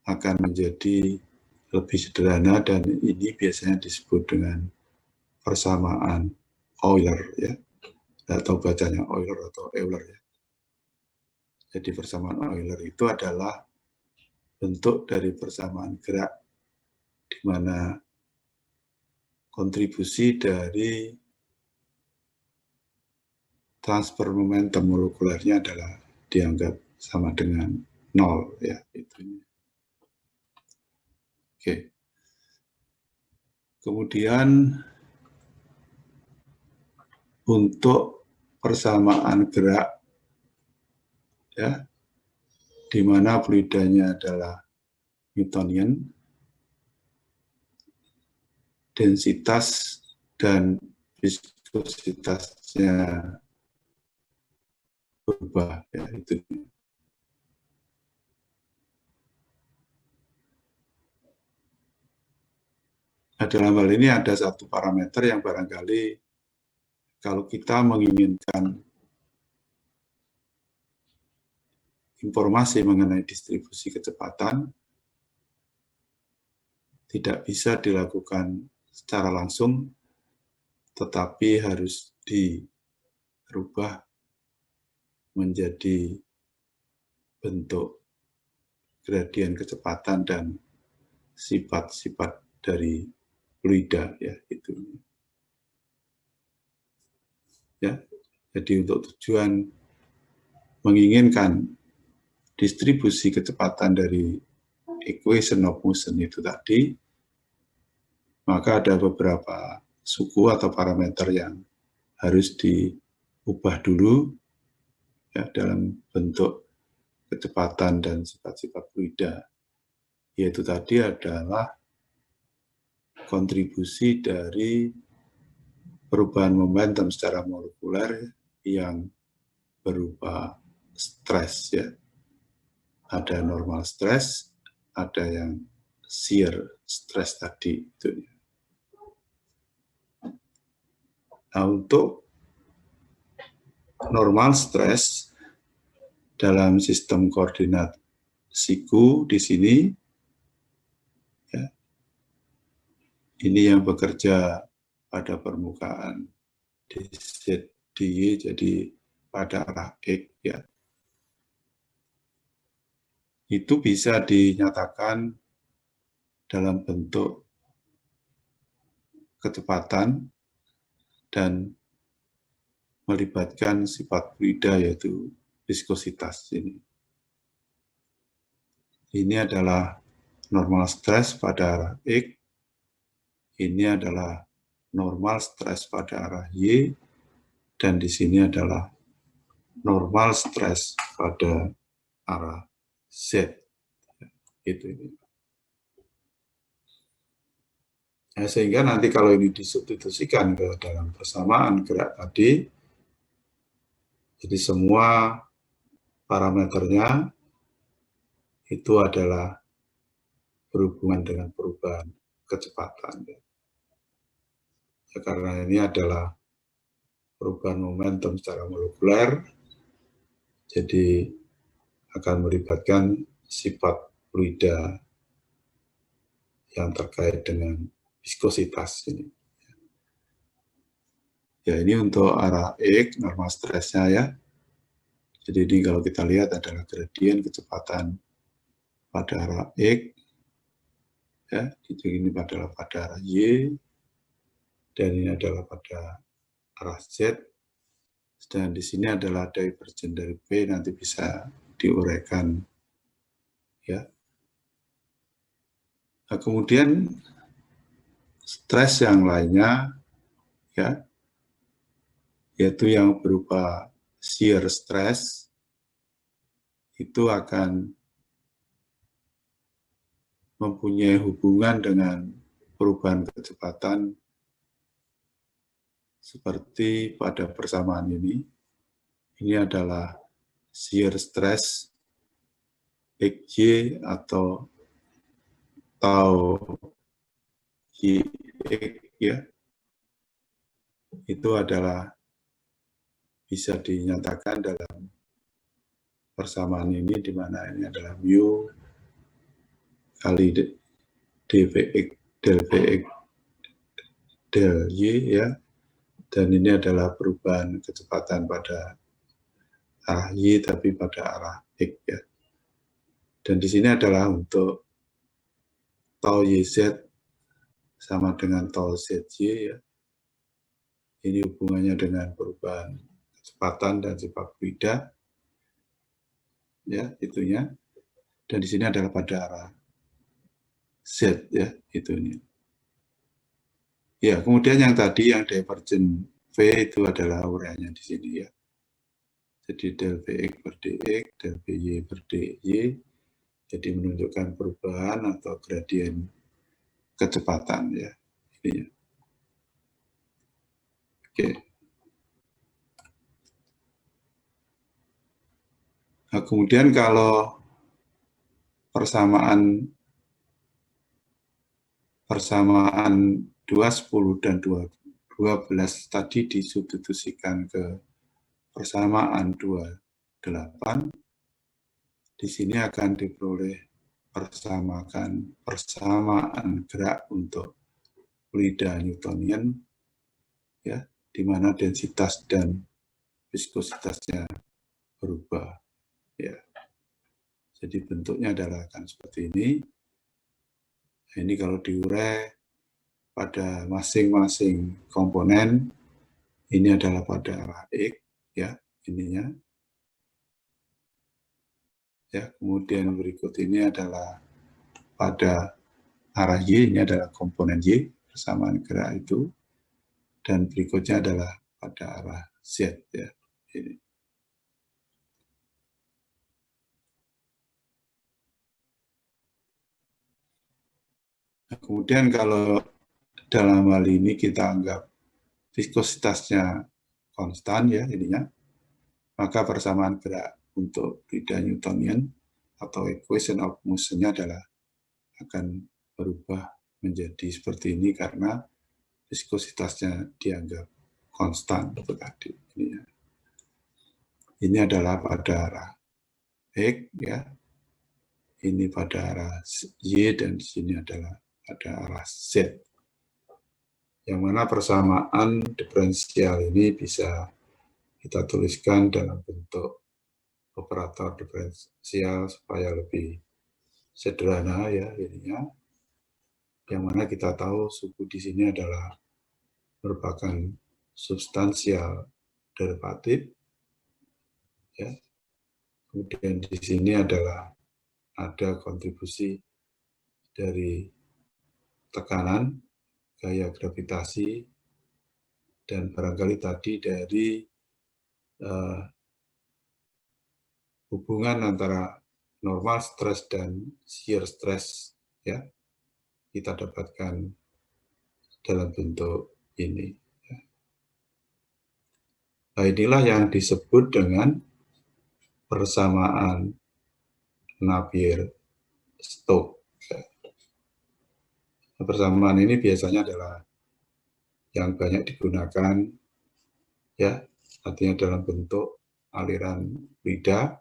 akan menjadi lebih sederhana, dan ini biasanya disebut dengan persamaan Euler ya, atau bacanya Euler atau Euler ya. Jadi persamaan Euler itu adalah bentuk dari persamaan gerak di mana kontribusi dari transfer momentum molekulernya adalah dianggap sama dengan 0 ya, itu. Oke. Kemudian untuk persamaan gerak ya, di mana fluidanya adalah Newtonian, densitas dan viskositasnya berubah, ya itu. Nah, dalam hal ini ada satu parameter yang barangkali kalau kita menginginkan informasi mengenai distribusi kecepatan, tidak bisa dilakukan secara langsung, tetapi harus dirubah menjadi bentuk gradien kecepatan dan sifat-sifat dari fluida, ya itu. Ya, jadi untuk tujuan menginginkan distribusi kecepatan dari equation of motion itu tadi, maka ada beberapa suku atau parameter yang harus diubah dulu, ya, dalam bentuk kecepatan dan sifat-sifat fluida, yaitu tadi adalah kontribusi dari perubahan momentum secara molekuler yang berupa stres, ya. Ada normal stres, ada yang shear stres tadi itu. Nah, untuk normal stres dalam sistem koordinat siku di sini, ya, ini yang bekerja pada permukaan dz dy, jadi pada arah x, ya, itu bisa dinyatakan dalam bentuk kecepatan dan melibatkan sifat fluida, yaitu viskositas ini. Ini adalah normal stres pada arah x, ini adalah normal stres pada arah y, dan di sini adalah normal stres pada arah z. Itu. Nah, sehingga nanti kalau ini disubstitusikan ke dalam persamaan gerak tadi, jadi semua parameternya itu adalah berhubungan dengan perubahan kecepatan. Ya, karena ini adalah perubahan momentum secara molekuler, jadi akan melibatkan sifat fluida yang terkait dengan viskositas ini. Ya, ini untuk arah X, normal stresnya, ya. Jadi ini kalau kita lihat adalah gradien kecepatan pada arah X, ya, ini adalah pada arah Y, dan ini adalah pada arah Z, dan di sini adalah divergen dari P, nanti bisa diuraikan, ya. Nah, kemudian stres yang lainnya, ya, yaitu yang berupa shear stress, itu akan mempunyai hubungan dengan perubahan kecepatan seperti pada persamaan ini. Ini adalah shear stress XY atau tau YX, ya. Itu adalah bisa dinyatakan dalam persamaan ini, di mana ini adalah mu kali dvx del vx del y, ya, dan ini adalah perubahan kecepatan pada arah y tapi pada arah x, ya. Dan di sini adalah untuk tau yz sama dengan tau zy, ya. Ini hubungannya dengan perubahan kecepatan dan sifat fluida, ya, itunya. Dan di sini adalah pada arah z, ya, itunya. Ya, kemudian yang tadi yang divergen V itu adalah uraiannya di sini, ya. Jadi del Vx per dx, del Vy per dy, jadi menunjukkan perubahan atau gradien kecepatan, ya. Ini. Oke. Nah, kemudian kalau persamaan 210 dan 12 tadi disubstitusikan ke persamaan 28, di sini akan diperoleh persamaan gerak untuk fluida Newtonian, ya, di mana densitas dan viskositasnya berubah, ya. Jadi bentuknya adalah akan seperti ini. Nah, ini kalau diurai pada masing-masing komponen, ini adalah pada arah X, ya, ininya. Ya, kemudian berikut ini adalah pada arah Y, ini adalah komponen Y, persamaan gerak itu. Dan berikutnya adalah pada arah Z, ya. Ini. Nah, kemudian kalau dalam hal ini kita anggap viskositasnya konstan, ya, ininya, maka persamaan gerak untuk fluida Newtonian atau equation of motion-nya adalah akan berubah menjadi seperti ini karena viskositasnya dianggap konstan itu tadi. Ini adalah pada arah X, ya. Ini pada arah Y dan di sini adalah pada arah Z. Yang mana persamaan diferensial ini bisa kita tuliskan dalam bentuk operator diferensial supaya lebih sederhana, ya, ininya. Yang mana kita tahu suku di sini adalah merupakan substansial derivatif, ya. Kemudian di sini adalah ada kontribusi dari tekanan, gaya gravitasi, dan barangkali tadi dari hubungan antara normal stress dan shear stress, ya, kita dapatkan dalam bentuk ini. Nah, inilah yang disebut dengan persamaan Navier-Stokes. Persamaan ini biasanya adalah yang banyak digunakan, ya, artinya dalam bentuk aliran fluida.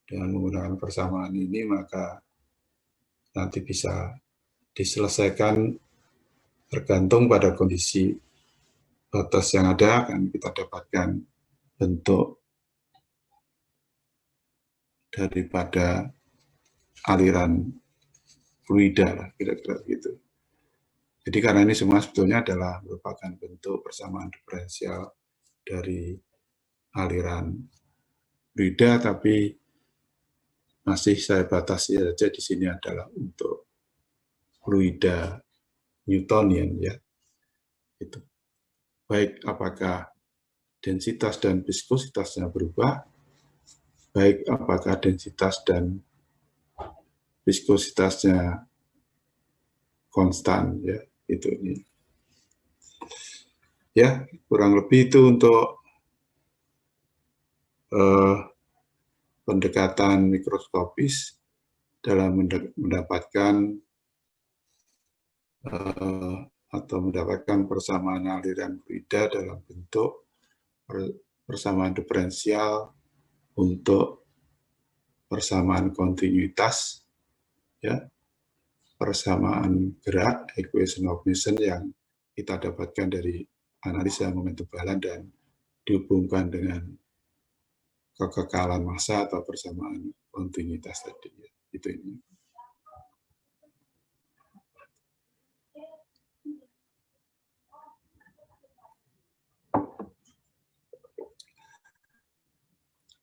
Dengan menggunakan persamaan ini maka nanti bisa diselesaikan tergantung pada kondisi batas yang ada, akan kita dapatkan bentuk daripada aliran fluida lah, kira-kira gitu. Jadi karena ini semua sebetulnya adalah merupakan bentuk persamaan diferensial dari aliran fluida, tapi masih saya batasi saja di sini adalah untuk fluida Newtonian, ya. Itu. Baik apakah densitas dan viskositasnya berubah, baik apakah densitas dan viskositasnya konstan, ya, itu ini. Ya, kurang lebih itu untuk pendekatan mikroskopis dalam mendapatkan atau mendapatkan persamaan aliran fluida dalam bentuk persamaan diferensial untuk persamaan kontinuitas, ya, persamaan gerak, equation of motion yang kita dapatkan dari analisa momentum balan dan dihubungkan dengan kekekalan massa atau persamaan kontinuitas tadi, ya. Itu ini.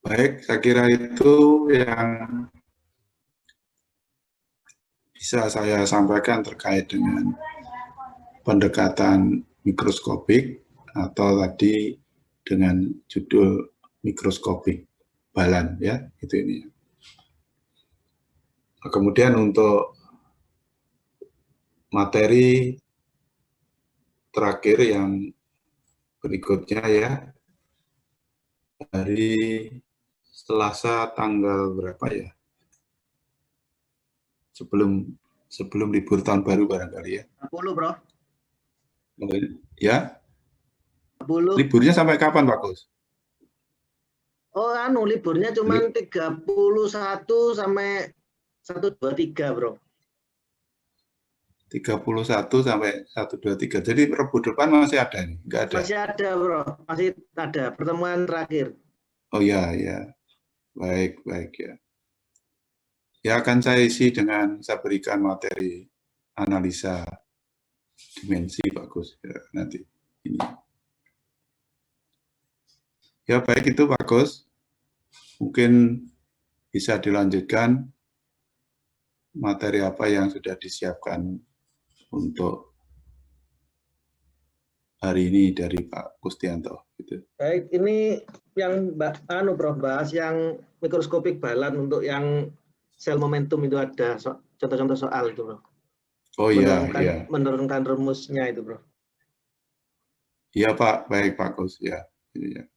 Baik, saya kira itu yang bisa saya sampaikan terkait dengan pendekatan mikroskopik atau tadi dengan judul mikroskopik balan, ya, itu ini. Kemudian untuk materi terakhir yang berikutnya ya. Hari Selasa tanggal berapa ya? Sebelum libur tahun baru barangkali ya. 10, Bro. Ya. 10. Liburnya sampai kapan, Pak Gus? Oh, liburnya cuma 31 sampai 123, Bro. 31 sampai 123. Jadi Rabu depan masih ada nih? Enggak ada? Masih ada, Bro. Masih ada pertemuan terakhir. Oh ya, ya. Baik, baik ya. Ya akan saya isi dengan saya berikan materi analisa dimensi bagus ya, nanti ini. Ya baik itu Pak Gus. Mungkin bisa dilanjutkan materi apa yang sudah disiapkan untuk hari ini dari Pak Kustianto. Gitu. Baik, ini yang Bro, bahas yang mikroskopik balan untuk yang sel momentum itu ada contoh-contoh soal itu, Bro. Oh iya, iya. Menurunkan rumusnya itu, Bro. Iya Pak, baik Pak Gus ya. Iya.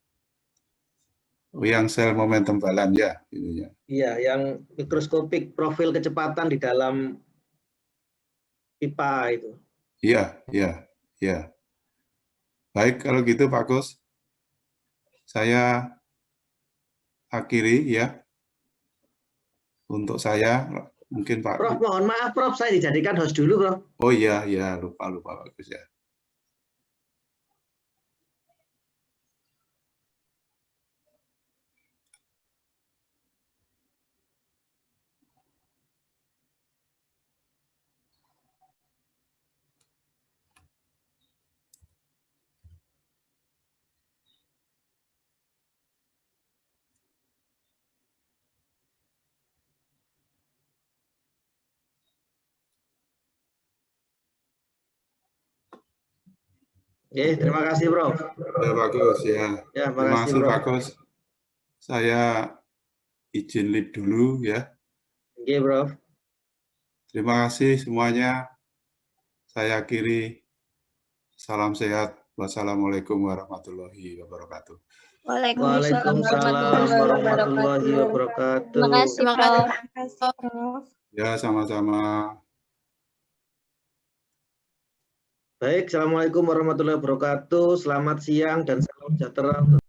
Oh, yang sel momentum balan ya, ininya. Iya, yang mikroskopik profil kecepatan di dalam pipa itu. Iya, iya, iya. Baik kalau gitu Pak Gus, saya akhiri ya. Untuk saya mungkin Pak. Prof, mohon maaf Prof, saya dijadikan host dulu, Prof. Oh iya, ya lupa Pak Gus ya. Oke, terima kasih, Bro. Ya, bagus ya. Ya, terima kasih, Bro. bagus. Saya izin lead dulu ya. Oke, Bro. Terima kasih semuanya. Saya akhiri. Salam sehat. Wassalamualaikum warahmatullahi wabarakatuh. Waalaikumsalam warahmatullahi wabarakatuh. Terima kasih, Prof. Ya, sama-sama. Baik, Assalamualaikum warahmatullahi wabarakatuh. Selamat siang dan salam sejahtera.